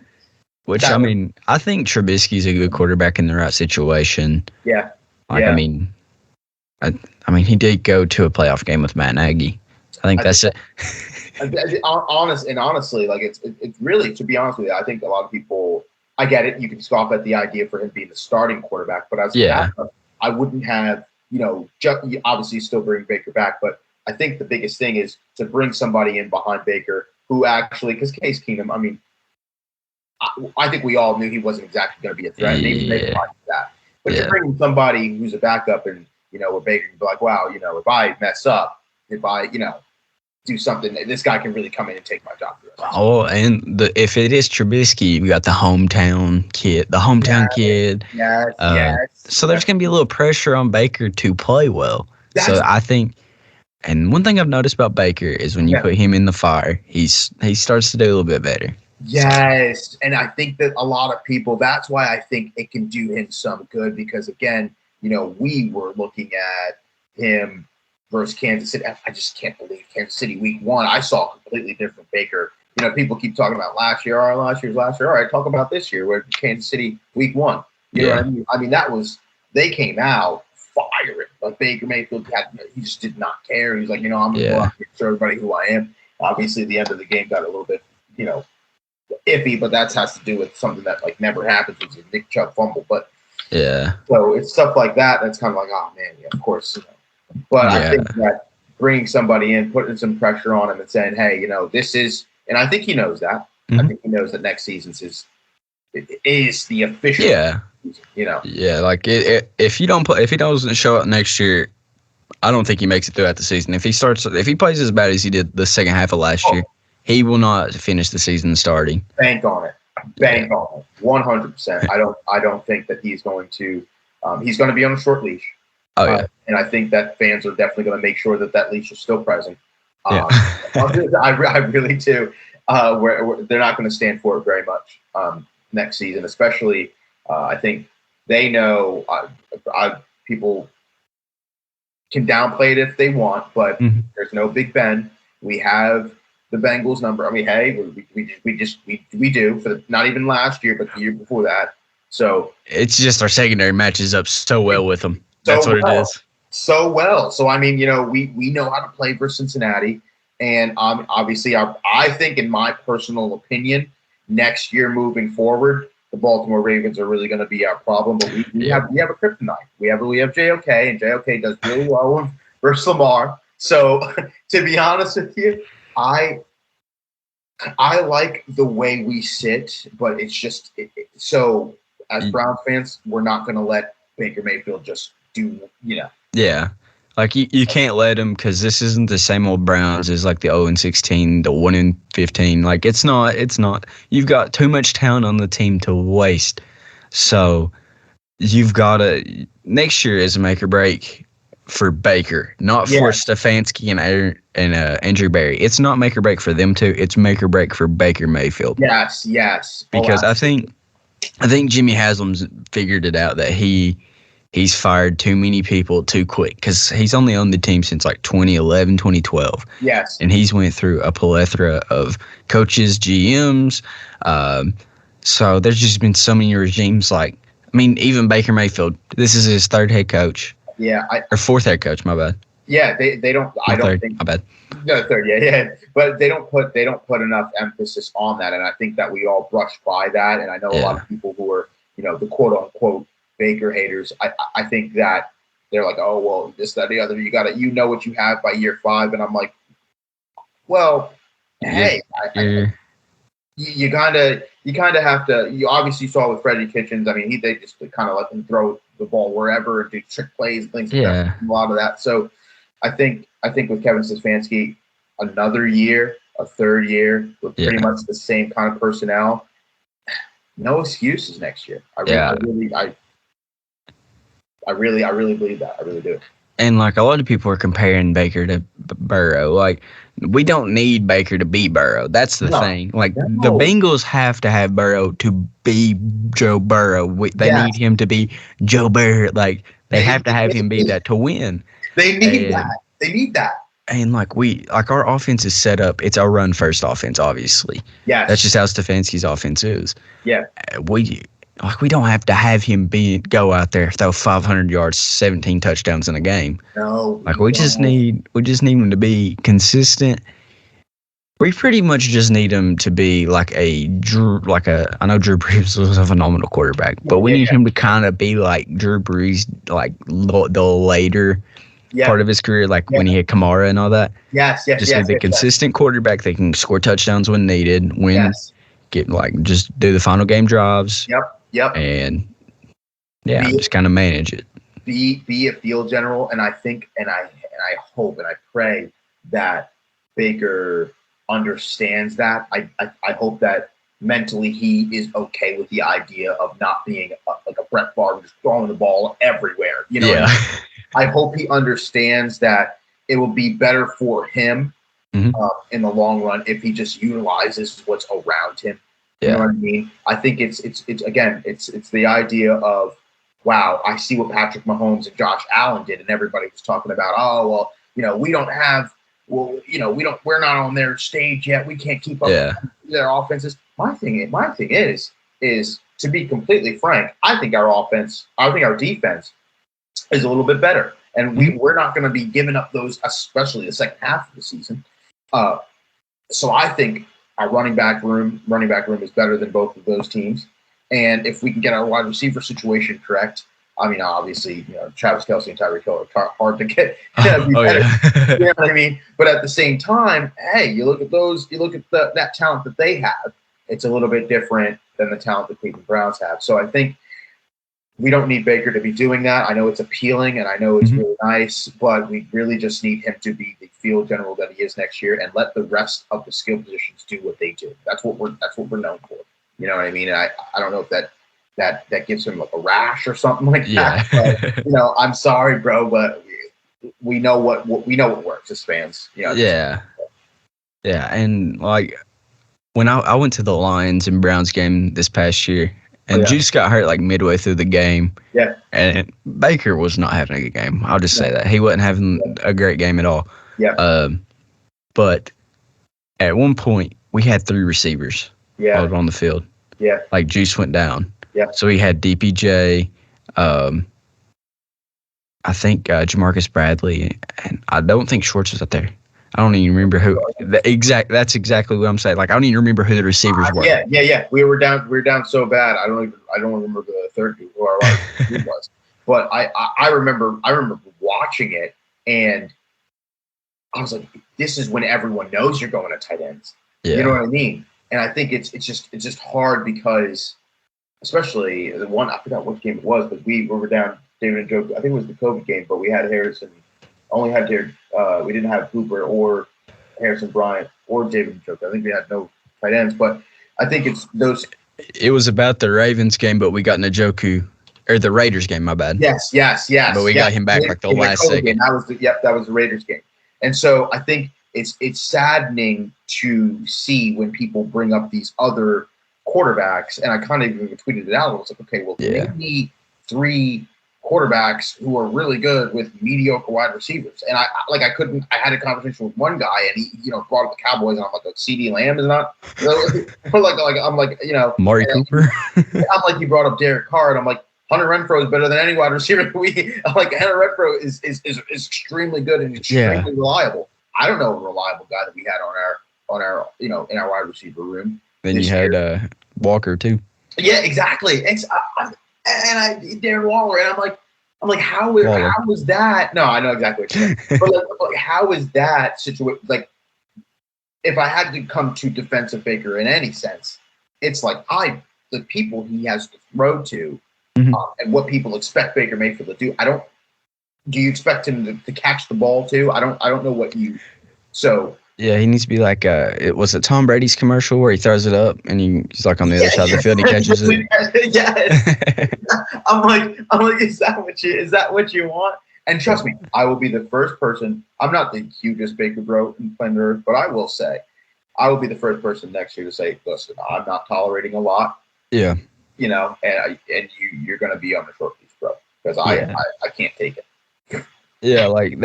Which, I mean, I think Trubisky's a good quarterback in the right situation. Yeah. I mean, he did go to a playoff game with Matt Nagy. I think that's it. Honestly, like it's really, to be honest with you, I think a lot of people, I get it. You can scoff at the idea for him being the starting quarterback, but as a backup, I wouldn't have, obviously still bring Baker back, but I think the biggest thing is to bring somebody in behind Baker who actually, because Case Keenum, I mean, I think we all knew he wasn't exactly going to be a threat. Maybe that. But to bring in somebody who's a backup and, where Baker can be like, wow, if I mess up, if I, do something, this guy can really come in and take my job. Oh, and if it is Trubisky, we got the hometown kid. Yes. So there's going to be a little pressure on Baker to play well. So I think, and one thing I've noticed about Baker is when you put him in the fire, he starts to do a little bit better. Yes, and I think that a lot of people. That's why I think it can do him some good because again, we were looking at him versus Kansas City. I just can't believe Kansas City week 1. I saw a completely different Baker. People keep talking about last year. Last year. All right, talk about this year where Kansas City week 1. You know what I mean? I mean that was they came out firing. Like Baker Mayfield he just did not care. He was like, I'm gonna go out here and show everybody who I am. Obviously, the end of the game got a little bit, iffy, but that has to do with something that like never happens. It's a Nick Chubb fumble, but so it's stuff like that. That's kind of like, oh man, of course, But I think that bringing somebody in, putting some pressure on him, and saying, hey, this is, and I think he knows that. I think he knows that next season's is the official. Season, Yeah, like if he doesn't show up next year, I don't think he makes it throughout the season. If he plays as bad as he did the second half of last year, he will not finish the season starting. Bank on it. Bank on it. 100%. I don't think that he's going to. He's going to be on a short leash. And I think that fans are definitely going to make sure that leash is still present. I really do. Where they're not going to stand for it very much next season, especially. I think they know. People can downplay it if they want, but there's no Big Ben. We have the Bengals number. I mean, hey, we do for not even last year, but the year before that. So it's just our secondary matches up so well with them. That's what it is. So well. So I mean, we know how to play for Cincinnati, and obviously, I think, in my personal opinion, next year moving forward, the Baltimore Ravens are really going to be our problem. But we have a kryptonite. We have JOK, and JOK does really well versus Lamar. So to be honest with you, I like the way we sit, but it's just so as Browns fans, we're not going to let Baker Mayfield just do, Yeah. Like you can't let him because this isn't the same old Browns as like the 0-16, the 1-15. Like it's not. You've got too much talent on the team to waste. So you've got to next year is a make or break for Baker, not for Stefanski and Andrew Berry. It's not make or break for them two. It's make or break for Baker Mayfield. Yes. Because I think Jimmy Haslam's figured it out that he's fired too many people too quick because he's only on the team since like 2011, 2012. Yes. And he's went through a plethora of coaches, GMs. So there's just been so many regimes. Like, I mean, even Baker Mayfield, this is his third head coach. Yeah. Or fourth head coach, my bad. Yeah, they don't. I don't think. My bad. No, third. Yeah. But they don't put enough emphasis on that, and I think that we all brush by that. And I know a lot of people who are, the quote unquote Baker haters. I think that they're like, oh well, this, that, the other. You got to, what you have by year 5, and I'm like, well, hey, you kind of have to. You obviously saw with Freddie Kitchens. I mean, they just kind of let him throw the ball wherever and do trick plays and things like that. A lot of that. So I think with Kevin Stefanski, another year, a third year with pretty much the same kind of personnel. No excuses next year. I really believe that. I really do. And like a lot of people are comparing Baker to Burrow. Like we don't need Baker to be Burrow. That's the thing. Like the Bengals have to have Burrow to be Joe Burrow. They need him to be Joe Burrow. Like they have to have him be that to win. They need that. They need that. And our offense is set up. It's our run first offense, obviously. Yes. That's just how Stefanski's offense is. Yeah. We don't have to have him go out there, throw 500 yards, 17 touchdowns in a game. No. We just need him to be consistent. We pretty much just need him to be I know Drew Brees was a phenomenal quarterback, but we need him to kind of be like Drew Brees, like the later part of his career, when he had Kamara and all that. Yes. Just be a consistent quarterback that can score touchdowns when needed, just do the final game drives. Yep. And just kind of manage it. Be a field general, and I think, and I hope, and I pray that Baker understands that. I hope that mentally he is okay with the idea of not being like a Brett Favre just throwing the ball everywhere. I hope he understands that it will be better for him in the long run if he just utilizes what's around him. You know what I mean? I think it's again, it's the idea of, wow, I see what Patrick Mahomes and Josh Allen did, and everybody was talking about, oh well, we don't have, we're not on their stage yet. We can't keep up with their offenses. My thing is to be completely frank, I think our defense is a little bit better, and we're not going to be giving up those, especially the second half of the season. So I think our running back room is better than both of those teams. And if we can get our wide receiver situation correct, I mean, obviously, Travis Kelce and Tyreek Hill are hard to get. Yeah. You know what I mean? But at the same time, hey, you look at that talent that they have, it's a little bit different than the talent the Cleveland Browns have. So I think we don't need Baker to be doing that. I know it's appealing and I know it's really nice, but we really just need him to be the field general that he is next year and let the rest of the skill positions do what they do. That's what we're known for. You know what I mean? And I don't know if that gives him like a rash or something like that. But, I'm sorry, bro, but we know what works as fans. Yeah. And like when I went to the Lions and Browns game this past year, and Juice got hurt like midway through the game. Yeah. And Baker was not having a good game. I'll just say that. He wasn't having a great game at all. Yeah. But at one point, we had 3 receivers on the field. Yeah. Like Juice went down. Yeah. So he had DPJ, I think Jamarcus Bradley, and I don't think Schwartz was up there. I don't even remember who. That's exactly what I'm saying. Like I don't even remember who the receivers were. Yeah. We were down so bad. I don't remember the third who our wide was. But I remember watching it, and I was like, this is when everyone knows you're going to tight ends. Yeah. You know what I mean? And I think it's just hard because, especially the one, I forgot what game it was, but we were down David and Joe. I think it was the COVID game, but we had Harrison. Only had we didn't have Cooper or Harrison Bryant or David Njoku. I think we had no tight ends, but I think it's those. It was about the Ravens game, but we got Njoku, or the Raiders game. My bad. Yes. But we got him back like the last second. Game. That was the Raiders game, and so I think it's saddening to see when people bring up these other quarterbacks, and I kind of even tweeted it out. I was like, okay, well, maybe 3 quarterbacks who are really good with mediocre wide receivers. And I had a conversation with one guy and he, brought up the Cowboys and I'm like, CD Lamb is not, I'm like, Mari Cooper. I'm like, you brought up Derek Carr and I'm like, Hunter Renfrow is better than any wide receiver. I'm like, Hunter Renfrow is extremely good and extremely reliable. I don't know a reliable guy that we had on our in our wide receiver room. Then you had Walker too. Yeah, exactly. Darren Waller, and I'm like, how was that? No, I know exactly what you're saying. But like, how is that situation? Like, if I had to come to defensive Baker in any sense, it's like the people he has to throw to, and what people expect Baker Mayfield to do. Do you expect him to catch the ball too? I don't know what you. So. Yeah, he needs to be like was it Tom Brady's commercial where he throws it up and he's like on the other side of the field and he catches it? Yeah. I'm like, is that what you want? And trust me, I will be the first person. I'm not the hugest Baker bro in planet Earth, but I will say, I will be the first person next year to say, listen, I'm not tolerating a lot. Yeah. And you're going to be on the short leash, bro, because I can't take it. Yeah, like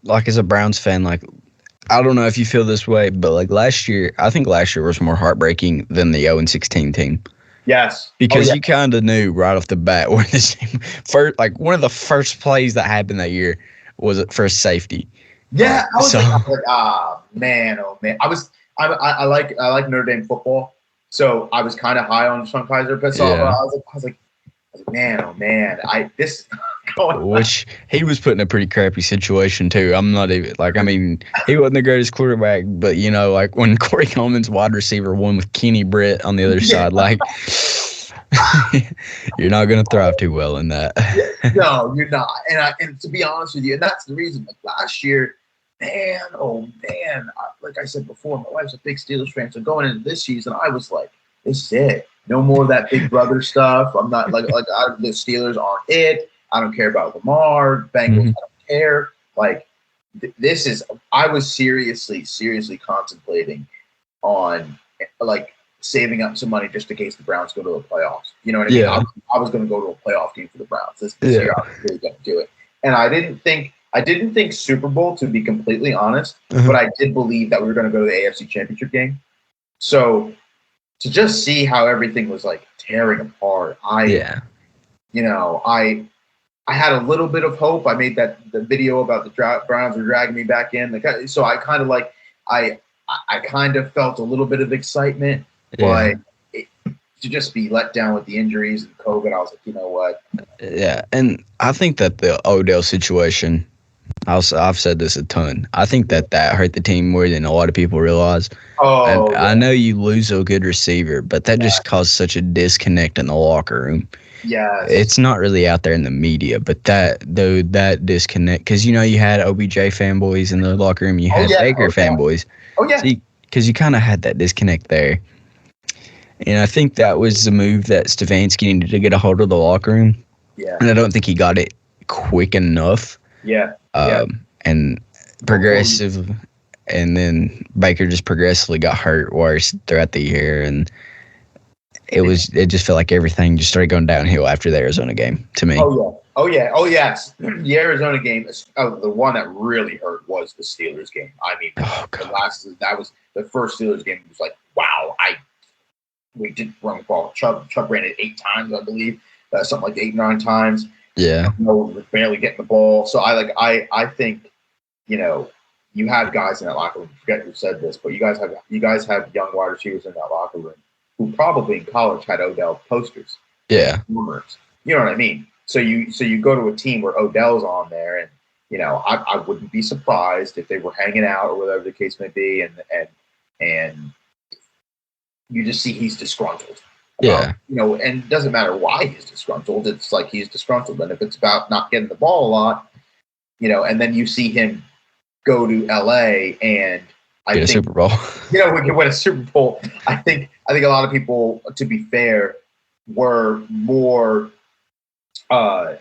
like as a Browns fan, like. I don't know if you feel this way, but like I think last year was more heartbreaking than the 0-16 team. Yes. Because you kind of knew right off the bat where this team like one of the first plays that happened that year was for safety. Yeah, I was like, man, oh man. I like Notre Dame football, so I was kind of high on Sean Kaiser piss off. I was like, man, oh man, this is going which he was put in a pretty crappy situation too. I'm not even like, I mean, he wasn't the greatest quarterback, but like when Corey Coleman's wide receiver won with Kenny Britt on the other side, like you're not going to thrive too well in that. No, you're not. And to be honest with you, and that's the reason. Like last year, man, oh man, like I said before, my wife's a big Steelers fan, so going into this season, I was like, this is it. No more of that big brother stuff. I'm not the Steelers aren't it. I don't care about Lamar. Bengals, I don't care. Like I was seriously contemplating on like saving up some money just in case the Browns go to the playoffs. You know what I mean? Yeah. I was going to go to a playoff game for the Browns this year. I was really going to do it, and I didn't think Super Bowl, to be completely honest, but I did believe that we were going to go to the AFC Championship game. So to just see how everything was like tearing apart, I had a little bit of hope. I made the video about the Browns were dragging me back in, so I kind of I kind of felt a little bit of excitement, but to just be let down with the injuries and COVID, I was like, you know what? Yeah, and I think that the Odell situation, I've said this a ton. I think that hurt the team more than a lot of people realize. I know you lose a good receiver, but that just caused such a disconnect in the locker room. Yeah, it's not really out there in the media, but that disconnect, because you had OBJ fanboys in the locker room, you had Baker fanboys. Oh yeah, because you kind of had that disconnect there, and I think that was the move that Stefanski needed to get a hold of the locker room. Yeah, and I don't think he got it quick enough. And progressive, and then Baker just progressively got hurt worse throughout the year, and it just felt like everything just started going downhill after the Arizona game to me. Oh yes. The Arizona game, the one that really hurt was the Steelers game. I mean, that was the first Steelers game. It was like, wow, we did run the ball. Chubb ran it 8 times, I believe, something like 8, 9 times. Yeah, we're barely getting the ball. So I think, you have guys in that locker room. I forget who said this, but you guys have young wide receivers in that locker room who probably in college had Odell posters. Yeah. Rumors. You know what I mean? So you go to a team where Odell's on there, and I wouldn't be surprised if they were hanging out or whatever the case may be, and you just see he's disgruntled. And it doesn't matter why he's disgruntled. It's like he's disgruntled, and if it's about not getting the ball a lot, and then you see him go to LA and get a Super Bowl. We can win a Super Bowl. I think a lot of people, to be fair, were more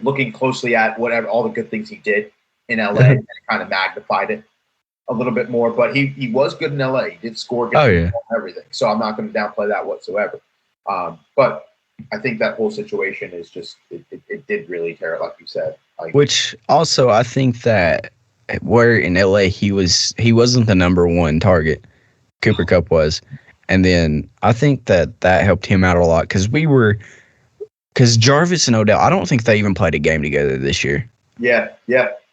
looking closely at all the good things he did in LA and kind of magnified it a little bit more. But he was good in LA. He did score, and everything. So I'm not going to downplay that whatsoever. But I think that whole situation is just it did really tear it, like you said. Which also I think that where in LA he wasn't the number one target. Cooper Kupp was. And then I think that helped him out a lot because Jarvis and Odell, I don't think they even played a game together this year. Yeah.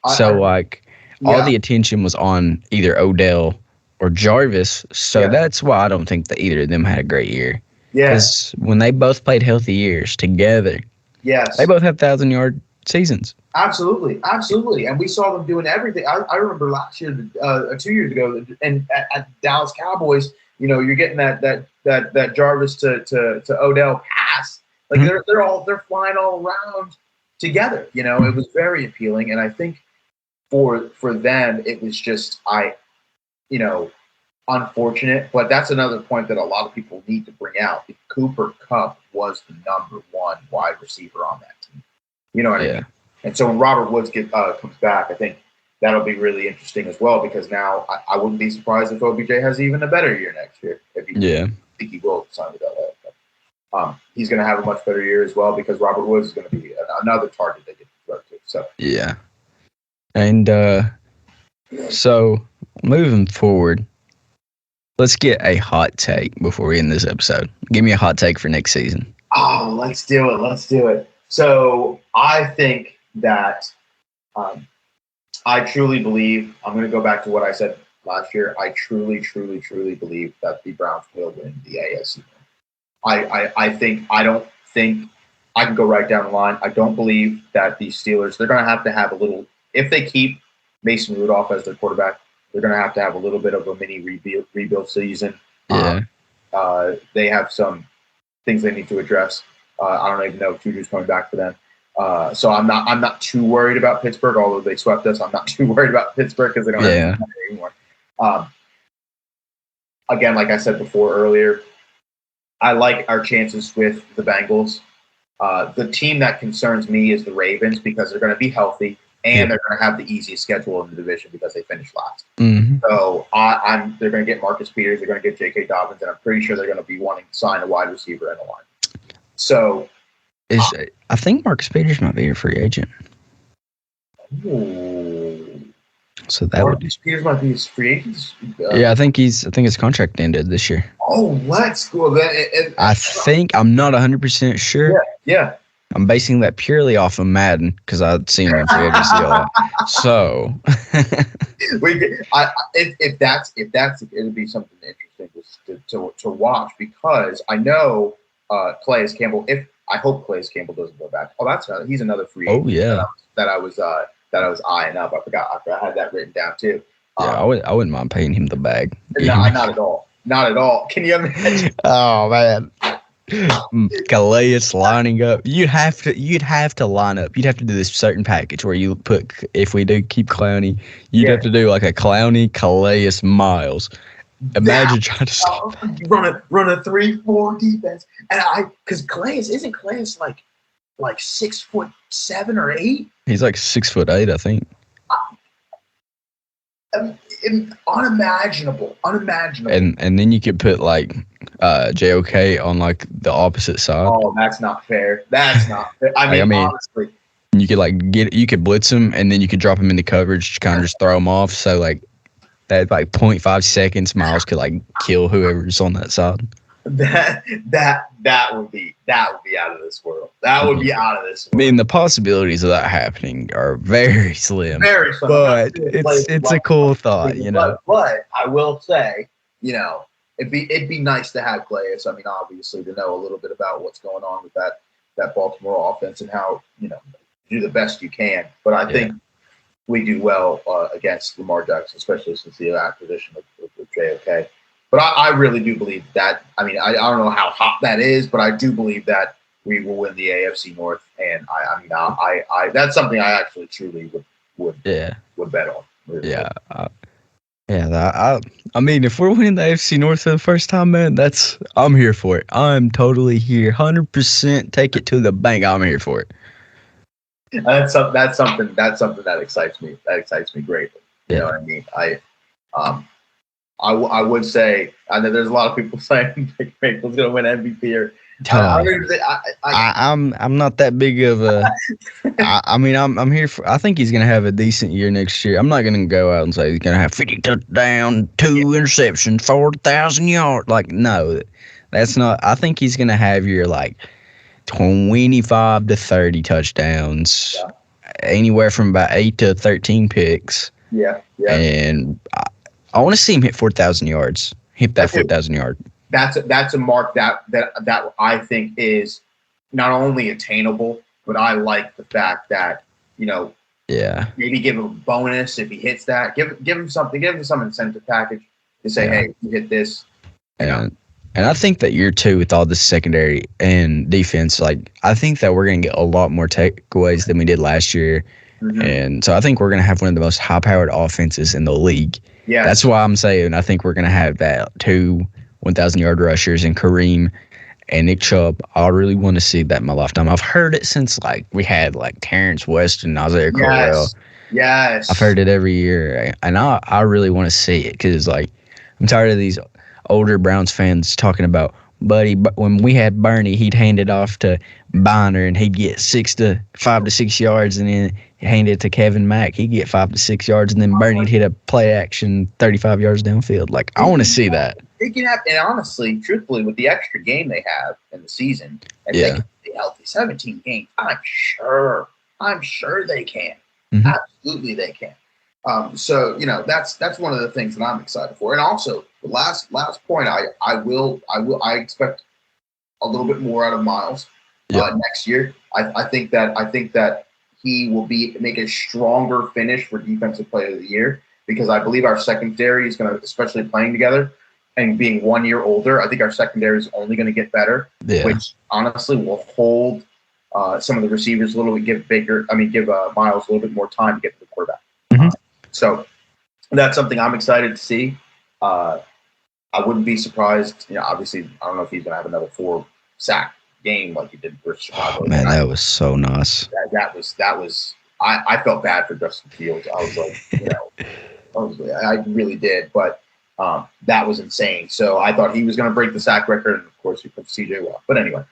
All the attention was on either Odell or Jarvis. So that's why I don't think that either of them had a great year. Yeah. Because when they both played healthy years together, they both had 1,000-yard seasons. Absolutely. And we saw them doing everything. I remember last year, 2 years ago, and at Dallas Cowboys, you're getting that Jarvis to Odell pass. Like they're flying all around together. It was very appealing, and I think for them it was just unfortunate. But that's another point that a lot of people need to bring out. Cooper Kupp was the number 1 wide receiver on that team. You know what I mean? And so when Robert Woods comes back, I think that'll be really interesting as well, because now I wouldn't be surprised if OBJ has even a better year next year. I think he will sign with LA. He's going to have a much better year as well, because Robert Woods is going to be another target they get to throw to. So and so moving forward, let's get a hot take before we end this episode. Give me a hot take for next season. Oh, let's do it. So I think that I truly believe, I'm going to go back to what I said last year. I truly believe that the Browns will win the AFC. I don't think I can go right down the line. I don't believe that the Steelers, they're going to have a little, if they keep Mason Rudolph as their quarterback, they're going to have a little bit of a mini rebuild season. They have some things they need to address. I don't even know if Juju's coming back for them. So I'm not too worried about Pittsburgh, although they swept us. I'm not too worried about Pittsburgh because they don't have any anymore. Again, like I said before earlier, I like our chances with the Bengals. The team that concerns me is the Ravens, because they're going to be healthy. and they're going to have the easiest schedule in the division because they finished last. Mm-hmm. So they're going to get Marcus Peters, they're going to get J.K. Dobbins, and I'm pretty sure they're going to be wanting to sign a wide receiver and a line. So I think Marcus Peters might be a free agent. So that Marcus Peters might be his free agent. I think his contract ended this year. Oh, let's go. I'm not 100% sure. Yeah. I'm basing that purely off of Madden because I've seen him in free agency a lot. So, if that's it'll be something interesting to watch because I know Calais Campbell. I hope Calais Campbell doesn't go back. Oh, he's another free agent. Oh yeah. That I was eyeing up. I forgot. I had that written down too. I wouldn't mind paying him the bag. No, not at all. Not at all. Can you imagine? Oh man. Calais lining up. You'd have to line up. You'd have to do this certain package where you put, if we do keep Clowney, you'd have to do like a Clowney, Calais, Miles. Imagine trying to stop run a 3-4 defense, and because isn't Calais like 6'7" or 8? He's like 6'8", I think. Unimaginable. And then you could put like JOK on like the opposite side. Oh, that's not fair. I mean, honestly, you could you could blitz him and then you could drop him into coverage to kind of just throw him off. So like that 0.5 seconds, Miles could like kill whoever's on that side. That would be out of this world. That would be out of this world. I mean, the possibilities of that happening are very slim. Very slim. But it's a cool thought, you know. But I will say, you know, it'd be nice to have Calais. I mean, obviously, to know a little bit about what's going on with that Baltimore offense and how, you know, do the best you can. But I think we do well against Lamar Jackson, especially since the acquisition of JOK. But I really do believe that. I mean, I don't know how hot that is, but I do believe that we will win the AFC North. And I that's something I actually truly would bet on. Really. I mean, if we're winning the AFC North for the first time, man, I'm here for it. I'm totally here, 100%. Take it to the bank. I'm here for it. That's something that excites me. That excites me greatly. You know what I mean? I would say, I know there's a lot of people saying Baker Mayfield's going to win MVP. I'm not that big of a. I mean, I'm here for. I think he's going to have a decent year next year. I'm not going to go out and say he's going to have 50 touchdowns, 2 interceptions, 4,000 yards. Like, no, that's not. I think he's going to have your like 25 to 30 touchdowns, anywhere from about 8 to 13 picks. Yeah. And I want to see him hit 4,000 yards. Hit that 4,000 yard. That's a mark that I think is not only attainable, but I like the fact that, you know, maybe give him a bonus if he hits that. Give him something. Give him some incentive package to say, hey, you hit this. And I think that year 2 with all this secondary and defense, like I think that we're going to get a lot more takeaways than we did last year. Mm-hmm. And so I think we're going to have one of the most high-powered offenses in the league. Yeah, that's why I'm saying I think we're going to have that 2 1,000-yard rushers and Kareem and Nick Chubb. I really want to see that in my lifetime. I've heard it since like we had like Terrence West and Isaiah Crowell. Yes. I've heard it every year, and I really want to see it because like I'm tired of these older Browns fans talking about, buddy, but when we had Bernie, he'd hand it off to Biner and he'd get 5 to 6 yards, and then hand it to Kevin Mack, he'd get 5 to 6 yards, and then Bernie'd hit a play action 35 yards downfield. Like, I want to see that. It can happen, and honestly, truthfully, with the extra game they have in the season, and they can be healthy, 17 games, I'm sure they can. Mm-hmm. Absolutely, they can. So you know, that's one of the things that I'm excited for. And also, the last point, I expect a little bit more out of Miles next year. I think that he will make a stronger finish for Defensive Player of the Year, because I believe our secondary is going to, especially playing together and being 1 year older, I think our secondary is only going to get better, which honestly will hold some of the receivers a little bit, give Miles a little bit more time to get to the quarterback. Mm-hmm. So that's something I'm excited to see. I wouldn't be surprised. You know, obviously, I don't know if he's going to have another 4-sack game like he did versus Chicago. Oh, man, that was so nice. That was I felt bad for Justin Fields. I was like, I really did. But that was insane. So I thought he was going to break the sack record, and of course he put CJ Watt. But anyway,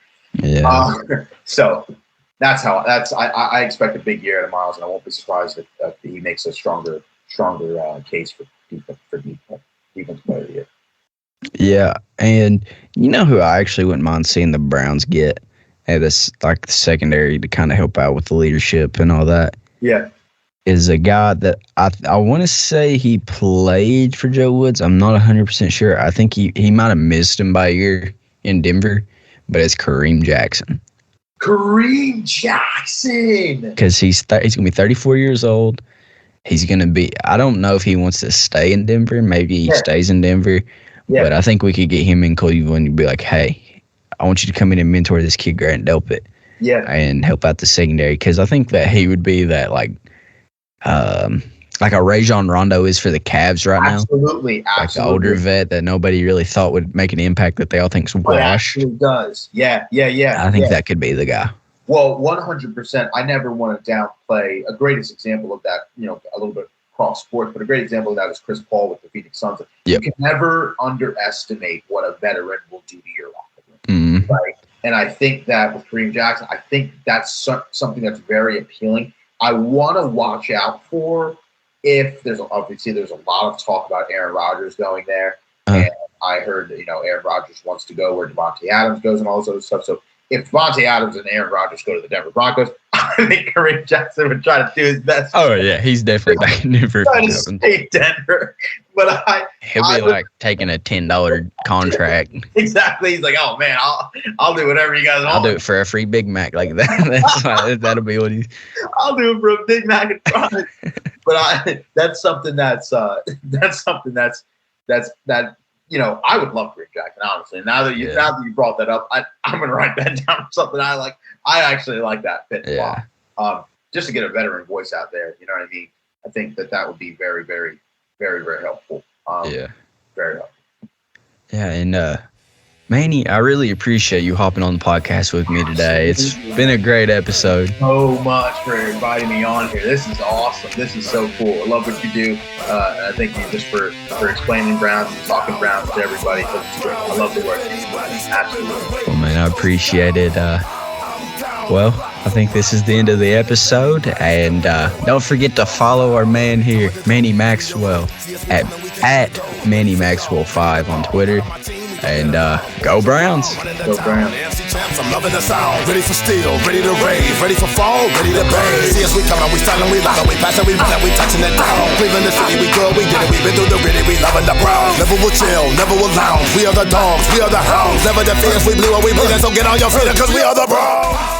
so that's how I expect a big year out of Miles, and I won't be surprised if he makes a stronger case for defense player of the year. Yeah, and you know who I actually wouldn't mind seeing the Browns get at this like the secondary to kind of help out with the leadership and all that. Yeah, is a guy that I want to say he played for Joe Woods. I'm not 100% sure. I think he might have missed him by a year in Denver, but it's Kareem Jackson. Kareem Jackson, because he's going to be 34 years old. He's going to be. I don't know if he wants to stay in Denver. Maybe he stays in Denver. Yeah. But I think we could get him in Cleveland and be like, hey, I want you to come in and mentor this kid, Grant Delpit. Yeah. And help out the secondary. Because I think that he would be that, like a Rajon Rondo is for the Cavs right now. Absolutely. Like the older vet that nobody really thought would make an impact that they all think's wash. It actually does. Yeah. I think that could be the guy. Well, 100%. I never want to downplay a greatest example of that, a little bit cross sports, but a great example of that is Chris Paul with the Phoenix Suns. Yep. You can never underestimate what a veteran will do to your locker room. Mm-hmm. Right? And I think that with Kareem Jackson, I think that's something that's very appealing. I want to watch out for if there's a lot of talk about Aaron Rodgers going there. And I heard that, Aaron Rodgers wants to go where Devontae Adams goes and all this other stuff. So if Devontae Adams and Aaron Rodgers go to the Denver Broncos, I think Kareem Jackson would try to do his best. Oh, yeah. He's definitely back in Denver. Trying to stay Denver. But he'll be taking a $10 contract. Exactly. He's like, oh, man, I'll do whatever you guys want. I'll do it for a free Big Mac like that. That'll be what he's. I'll do it for a Big Mac and fries. But that's something that I would love Kareem Jackson, honestly. Now that you brought that up, I'm gonna write that down. Something I like. I actually like that fit. Yeah. Just to get a veteran voice out there, you know what I mean. I think that would be very, very, very, very helpful. Very helpful. Yeah, and Manny, I really appreciate you hopping on the podcast with me today. It's been a great episode. So much for inviting me on here. This is awesome. This is so cool. I love what you do. And I thank you just for explaining Browns and talking Browns to everybody. I love the work. Absolutely. Well, man, I appreciate it. Well, I think this is the end of the episode. And don't forget to follow our man here, Manny Maxwell, at Manny Maxwell 5 on Twitter. And go Browns. Go Browns. I'm loving the sound. Ready for steel, ready to rave, ready for fall, ready to bang. See us, we coming, we styling, we locking, we passing, we running, we touching it down. Cleveland the city, we good, we did it, we been through the gritty, we loving the Browns. Never will chill, never will lounge. We are the dogs, we are the hounds. Never the fears, we blew and we bleeding, so get on your feet, cause we are the Browns.